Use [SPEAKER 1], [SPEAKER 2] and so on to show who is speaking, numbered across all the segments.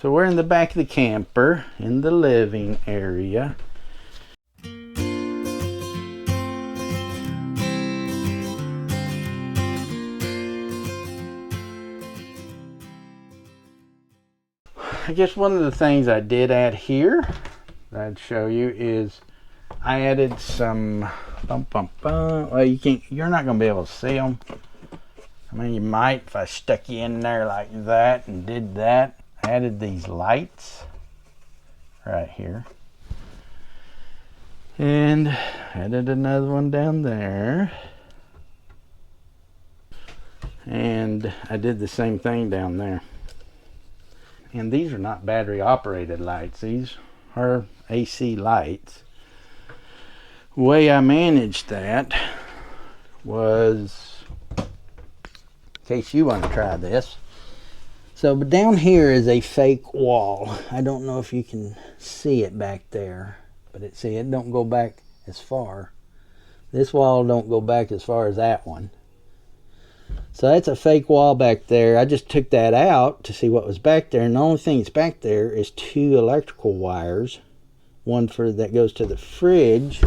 [SPEAKER 1] So we're in the back of the camper in the living area. I guess one of the things I did add here that I'd show you is I added some well, you're not going to be able to see them. I mean, you might if I stuck you in there like that and did that. I added these lights right here. And added another one down there. And I did the same thing down there. And these are not battery operated lights. These are AC lights. The way I managed that was, in case you want to try this. So down here is a fake wall. I don't know if you can see it back there, but it don't go back as far. This wall don't go back as far as that one. So that's a fake wall back there. I just took that out to see what was back there, and the only thing that's back there is 2 electrical wires. One that goes to the fridge,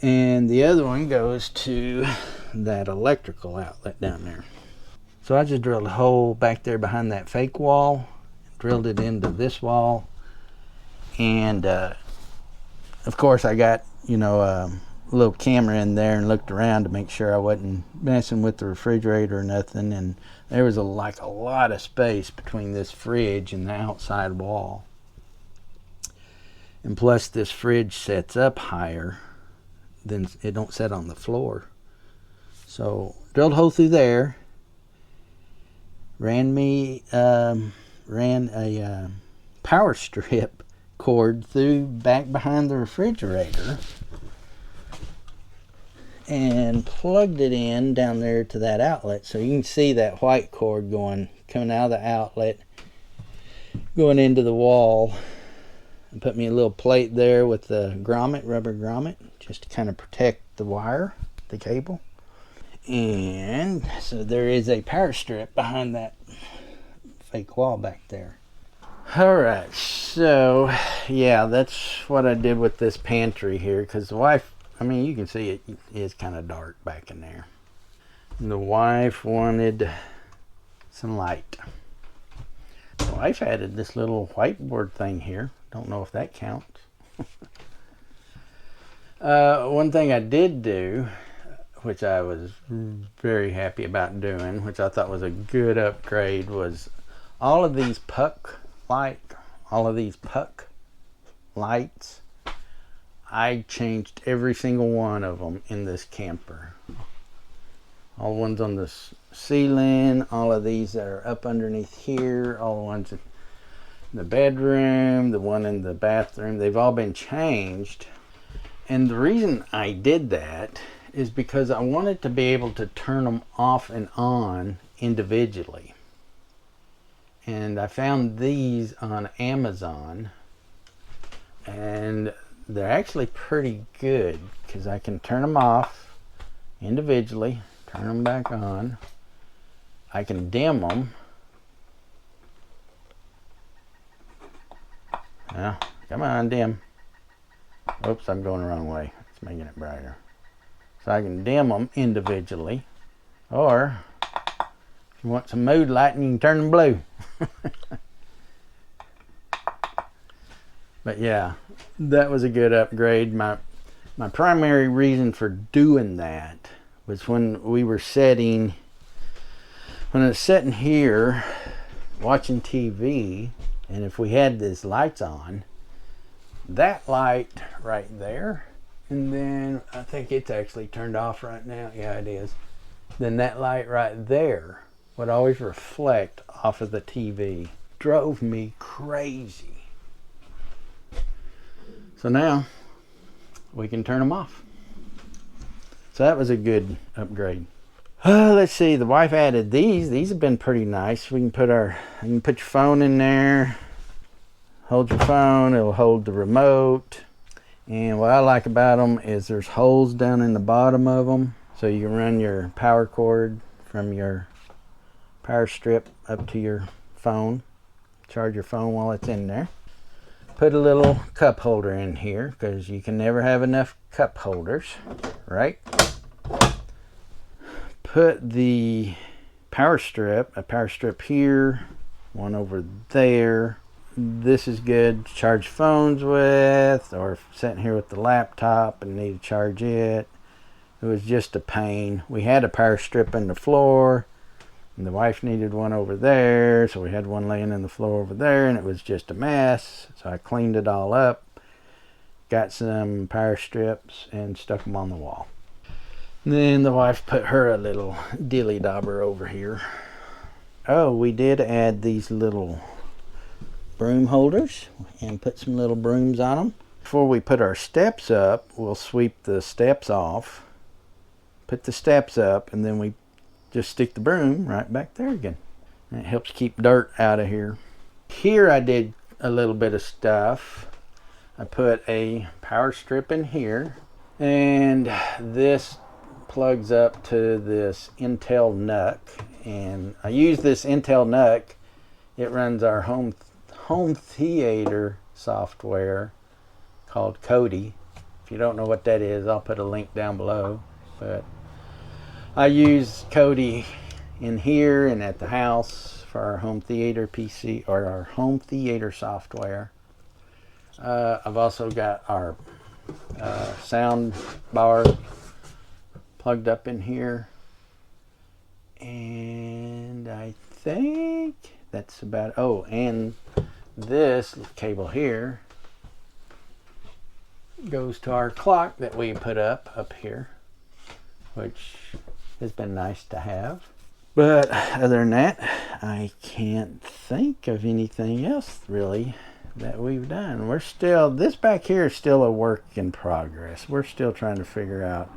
[SPEAKER 1] and the other one goes to that electrical outlet down there. So I just drilled a hole back there behind that fake wall, drilled it into this wall, and of course I got, a little camera in there and looked around to make sure I wasn't messing with the refrigerator or nothing, and there was a lot of space between this fridge and the outside wall. And plus this fridge sets up higher, then it don't set on the floor. So drilled a hole through there, ran a power strip cord through back behind the refrigerator, and plugged it in down there to that outlet. So you can see that white cord coming out of the outlet, going into the wall. And put me a little plate there with the rubber grommet, just to kind of protect the wire, the cable. And so there is a power strip behind that fake wall back there. Alright, so yeah, that's what I did with this pantry here, because the wife, you can see it is kind of dark back in there. And the wife wanted some light. The wife added this little whiteboard thing here. Don't know if that counts. One thing I did do, which I was very happy about doing, which I thought was a good upgrade, was all of these puck lights, I changed every single one of them in this camper. All the ones on the ceiling, all of these that are up underneath here, all the ones in the bedroom, the one in the bathroom, they've all been changed. And the reason I did that is because I wanted to be able to turn them off and on individually. And I found these on Amazon, and they're actually pretty good because I can turn them off individually, turn them back on. I can dim them. Now, come on, dim. Oops, I'm going the wrong way. It's making it brighter. So I can dim them individually, or if you want some mood lighting, you can turn them blue. But yeah, that was a good upgrade. My primary reason for doing that was when I was sitting here watching TV, and if we had these lights on, that light right there, and then I think it's actually turned off right now. Yeah, it is. Then that light right there would always reflect off of the TV. Drove me crazy. So now we can turn them off. So that was a good upgrade. Let's see, the wife added these. These have been pretty nice. You can put your phone in there, hold your phone, it'll hold the remote. And what I like about them is there's holes down in the bottom of them, so you can run your power cord from your power strip up to your phone. Charge your phone while it's in there. Put a little cup holder in here because you can never have enough cup holders, right? Put the a power strip here, one over there. This is good to charge phones with, or sitting here with the laptop and need to charge it. It was just a pain. We had a power strip in the floor, and the wife needed one over there, so we had one laying in the floor over there, and it was just a mess. So I cleaned it all up, got some power strips, and stuck them on the wall. And then the wife put her a little dilly dauber over here. Oh, we did add these little broom holders and put some little brooms on them. Before we put our steps up, we'll sweep the steps off, put the steps up, and then we just stick the broom right back there again. And it helps keep dirt out of here. Here I did a little bit of stuff. I put a power strip in here, and this plugs up to this Intel NUC, and I use this Intel NUC. It runs our home theater software called Kodi. If you don't know what that is, I'll put a link down below. But I use Kodi in here and at the house for our home theater PC, or our home theater software. I've also got our sound bar plugged up in here, and I think that's about it. Oh, and this cable here goes to our clock that we put up here, which has been nice to have. But other than that, I can't think of anything else really that we've done. We're still, this back here is still a work in progress. We're still trying to figure out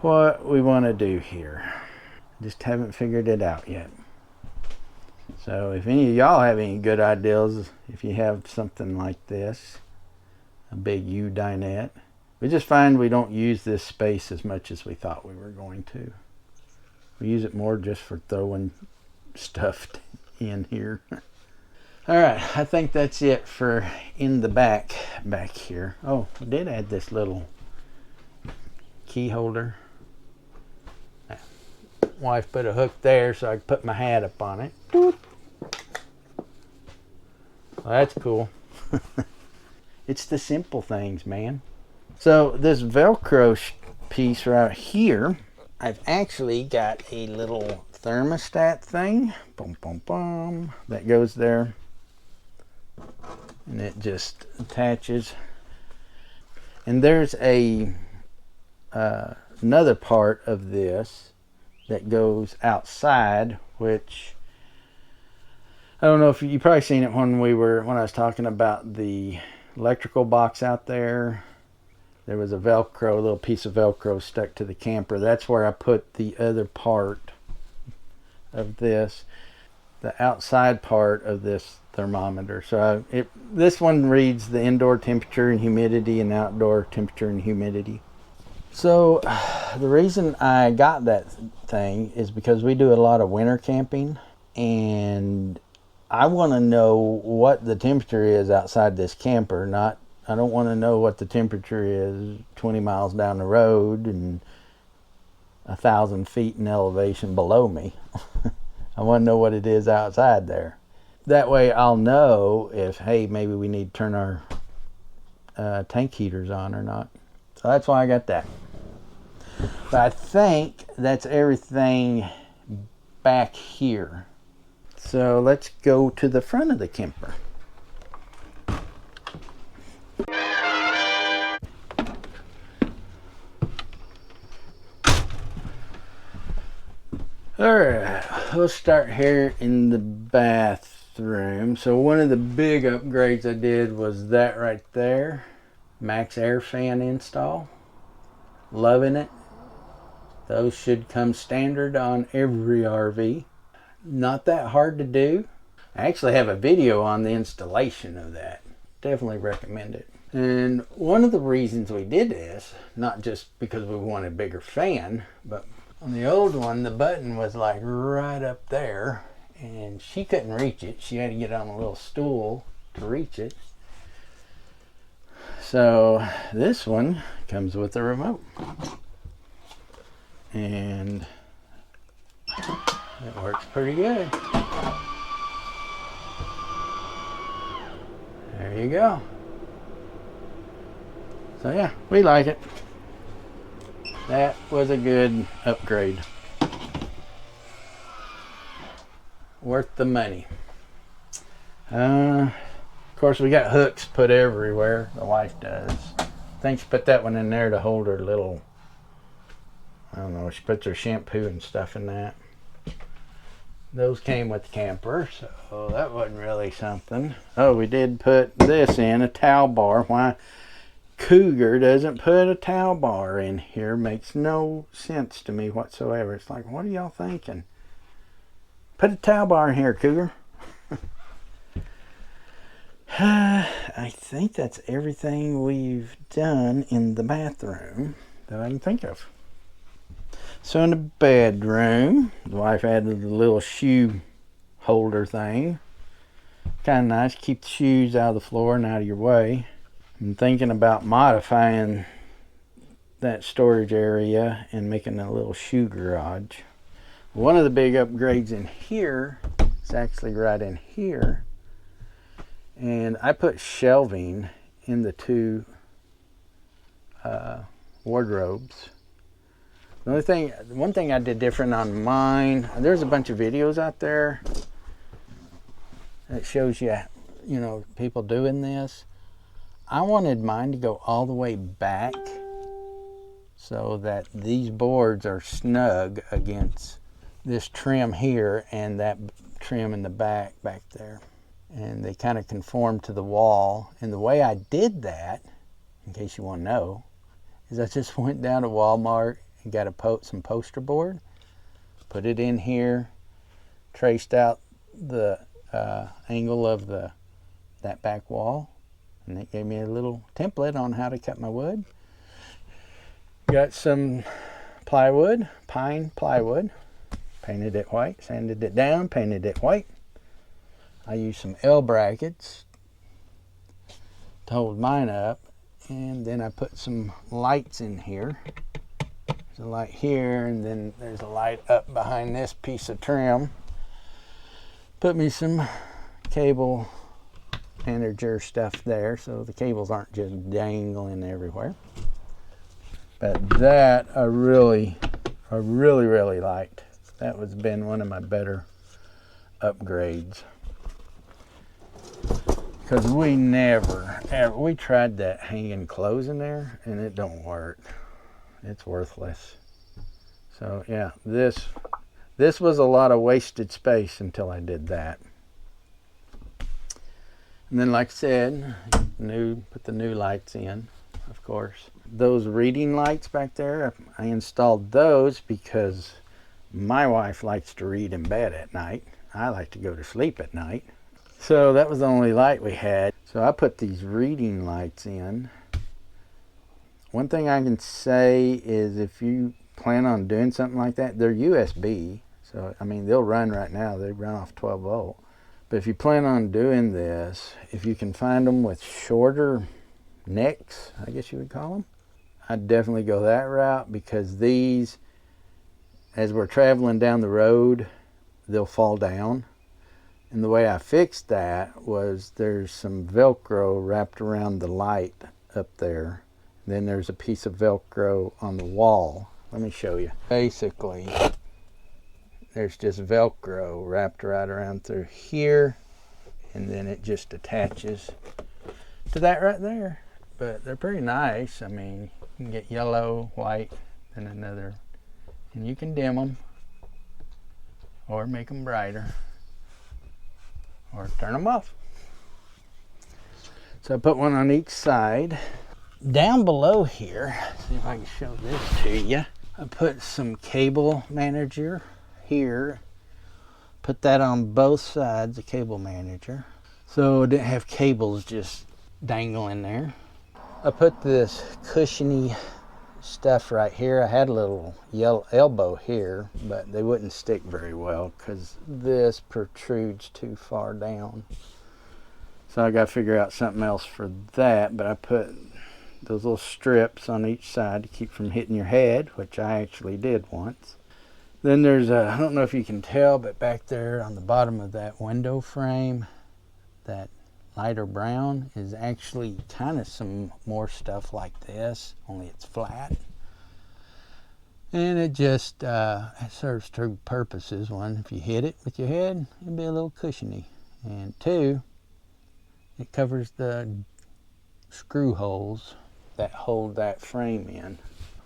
[SPEAKER 1] what we want to do here. Just haven't figured it out yet. So if any of y'all have any good ideas, if you have something like this, a big U dinette, we just find we don't use this space as much as we thought we were going to. We use it more just for throwing stuff in here. All right, I think that's it for in the back here. Oh, we did add this little key holder. Wife put a hook there so I could put my hat up on it. Well, that's cool. It's the simple things, man. So this Velcro piece right here, I've actually got a little thermostat thing, boom, boom, boom, that goes there, and it just attaches. And there's a another part of this that goes outside, which I don't know if you probably seen it when I was talking about the electrical box out there. There was a little piece of Velcro stuck to the camper. That's where I put the other part of this, the outside part of this thermometer. So this one reads the indoor temperature and humidity and outdoor temperature and humidity. So the reason I got that thing is because we do a lot of winter camping, and I want to know what the temperature is outside this camper. I don't want to know what the temperature is 20 miles down the road and 1,000 feet in elevation below me. I want to know what it is outside there. That way I'll know if, hey, maybe we need to turn our tank heaters on or not. So that's why I got that. But I think that's everything back here. So let's go to the front of the camper. Alright, we'll start here in the bathroom. So one of the big upgrades I did was that right there. Max air fan install. Loving it. Those should come standard on every RV. Not that hard to do. I actually have a video on the installation of that. Definitely recommend it. And one of the reasons we did this, not just because we wanted a bigger fan, but on the old one, the button was like right up there, and she couldn't reach it. She had to get on a little stool to reach it. So this one comes with a remote, and it works pretty good. There you go. So yeah, we like it. That was a good upgrade. Worth the money. Of course, we got hooks put everywhere. The wife does. I think she put that one in there to hold her little, I don't know, she puts her shampoo and stuff in that. Those came with the camper, so that wasn't really something. Oh, we did put this in, a towel bar. Why Cougar doesn't put a towel bar in here makes no sense to me whatsoever. It's like, what are y'all thinking? Put a towel bar in here, Cougar. I think that's everything we've done in the bathroom that I can think of. So in the bedroom, the wife added a little shoe holder thing. Kind of nice, keep the shoes out of the floor and out of your way. I'm thinking about modifying that storage area and making a little shoe garage. One of the big upgrades in here is actually right in here. And I put shelving in the two wardrobes. One thing I did different on mine, there's a bunch of videos out there that shows you, you know, people doing this. I wanted mine to go all the way back so that these boards are snug against this trim here and that trim in the back there. And they kind of conform to the wall. And the way I did that, in case you want to know, is I just went down to Walmart and got some poster board, put it in here, traced out the angle of that back wall, and it gave me a little template on how to cut my wood. Got some plywood, pine plywood, painted it white, sanded it down, painted it white. I used some L brackets to hold mine up, and then I put some lights in here. There's a light here, and then there's a light up behind this piece of trim. Put me some cable manager stuff there so the cables aren't just dangling everywhere. But that I really liked. That was been one of my better upgrades. Because we never, ever, we tried that hanging clothes in there and it don't work. It's worthless. So yeah, this was a lot of wasted space until I did that. And then like I said, put the new lights in, of course. Those reading lights back there, I installed those because my wife likes to read in bed at night. I like to go to sleep at night. So that was the only light we had. So I put these reading lights in. One thing I can say is if you plan on doing something like that, they're USB. So, I mean, they'll run right now. They run off 12 volt. But if you plan on doing this, if you can find them with shorter necks, I guess you would call them, I'd definitely go that route, because these, as we're traveling down the road, they'll fall down. And the way I fixed that was there's some Velcro wrapped around the light up there. Then there's a piece of Velcro on the wall. Let me show you. Basically, there's just Velcro wrapped right around through here, and then it just attaches to that right there. But they're pretty nice. I mean, you can get yellow, white, and another, and you can dim them or make them brighter, or turn them off. So I put one on each side. Down below here, see if I can show this to you. I put some cable manager here. Put that on both sides, the cable manager. So it didn't have cables just dangling there. I put this cushiony stuff right here. I had a little yellow elbow here, but they wouldn't stick very well because this protrudes too far down. So I got to figure out something else for that, but I put those little strips on each side to keep from hitting your head, which I actually did once. Then there's a, I don't know if you can tell, but back there on the bottom of that window frame, that lighter brown is actually kind of some more stuff like this, only it's flat. And it just serves two purposes. One, if you hit it with your head, it'll be a little cushiony. And two, it covers the screw holes that hold that frame in,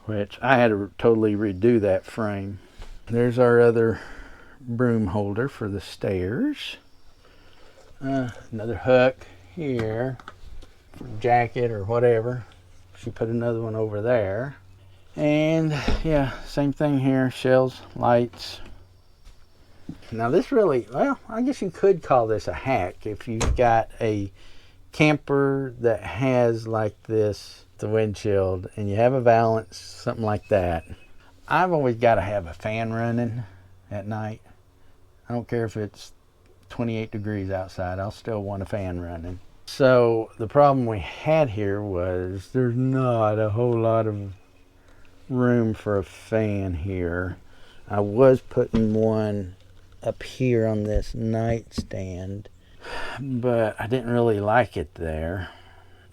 [SPEAKER 1] which I had to totally redo that frame. There's our other broom holder for the stairs. Another hook here for jacket or whatever. She put another one over there. And yeah, same thing here, shelves, lights. Now this really, well, I guess you could call this a hack if you've got a camper that has like this, the windshield, and you have a valance, something like that. I've always got to have a fan running at night. I don't care if it's 28 degrees outside, I'll still want a fan running. So the problem we had here was there's not a whole lot of room for a fan here. I was putting one up here on this nightstand, but I didn't really like it there.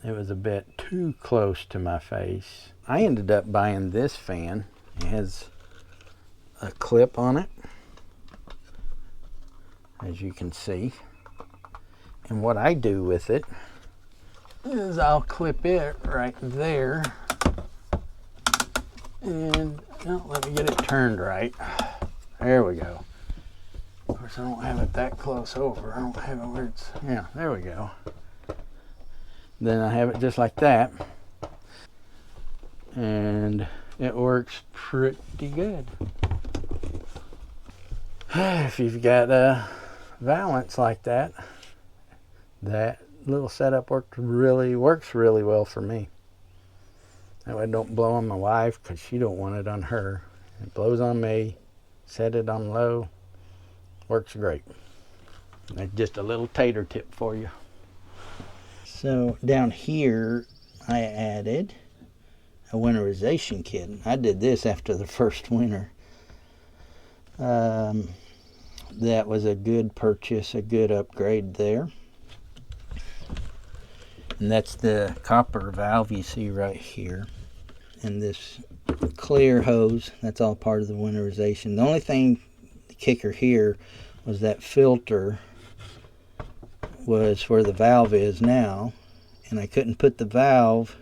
[SPEAKER 1] It was a bit too close to my face. I ended up buying this fan. It has a clip on it, as you can see. And what I do with it is I'll clip it right there. And oh, let me get it turned right. There we go. Of course, I don't have it that close over. I don't have it where it's, yeah, there we go. Then I have it just like that. And it works pretty good. If you've got a valance like that, that little setup works really well for me. That way it don't blow on my wife because she don't want it on her. It blows on me. Set it on low. Works great. That's just a little tater tip for you. So down here I added a winterization kit. I did this after the first winter. That was a good purchase, a good upgrade there. And that's the copper valve you see right here. And this clear hose, that's all part of the winterization. The only thing, the kicker here, was that filter was where the valve is now. And I couldn't put the valve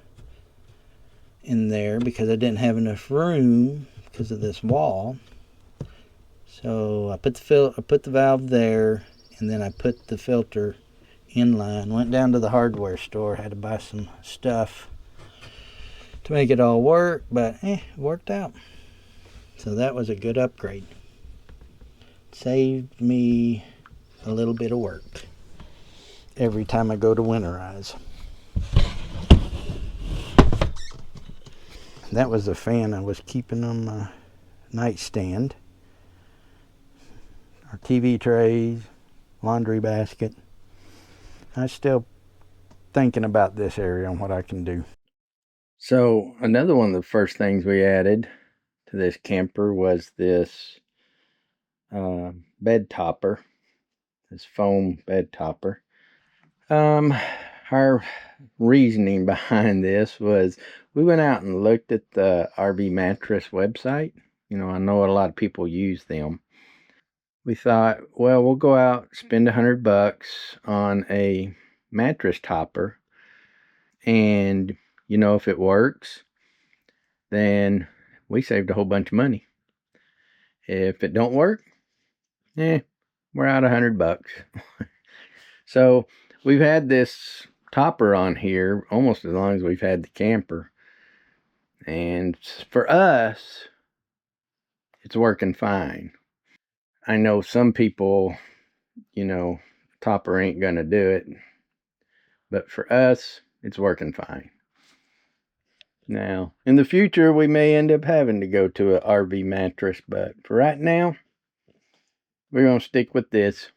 [SPEAKER 1] in there because I didn't have enough room because of this wall. So I put the valve there, and then I put the filter in line. Went down to the hardware store, had to buy some stuff to make it all work, but it worked out. So that was a good upgrade. Saved me a little bit of work every time I go to winterize. That was the fan I was keeping on my nightstand. Our TV trays, laundry basket. I'm still thinking about this area and what I can do. So another one of the first things we added to this camper was this bed topper, this foam bed topper. Our reasoning behind this was we went out and looked at the RV mattress website. You know, I know a lot of people use them. We thought, well, we'll go out, spend $100 on a mattress topper, and you know, if it works, then we saved a whole bunch of money. If it don't work, we're out $100. So we've had this topper on here almost as long as we've had the camper, and for us, it's working fine. I know some people, you know, topper ain't gonna do it, but for us, it's working fine. Now, in the future, we may end up having to go to an RV mattress, but for right now, we're going to stick with this.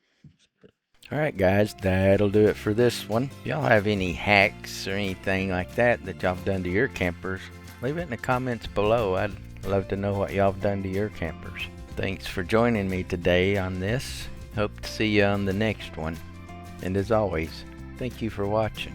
[SPEAKER 1] Alright guys, that'll do it for this one. If y'all have any hacks or anything like that y'all have done to your campers, leave it in the comments below. I'd love to know what y'all have done to your campers. Thanks for joining me today on this. Hope to see you on the next one. And as always, thank you for watching.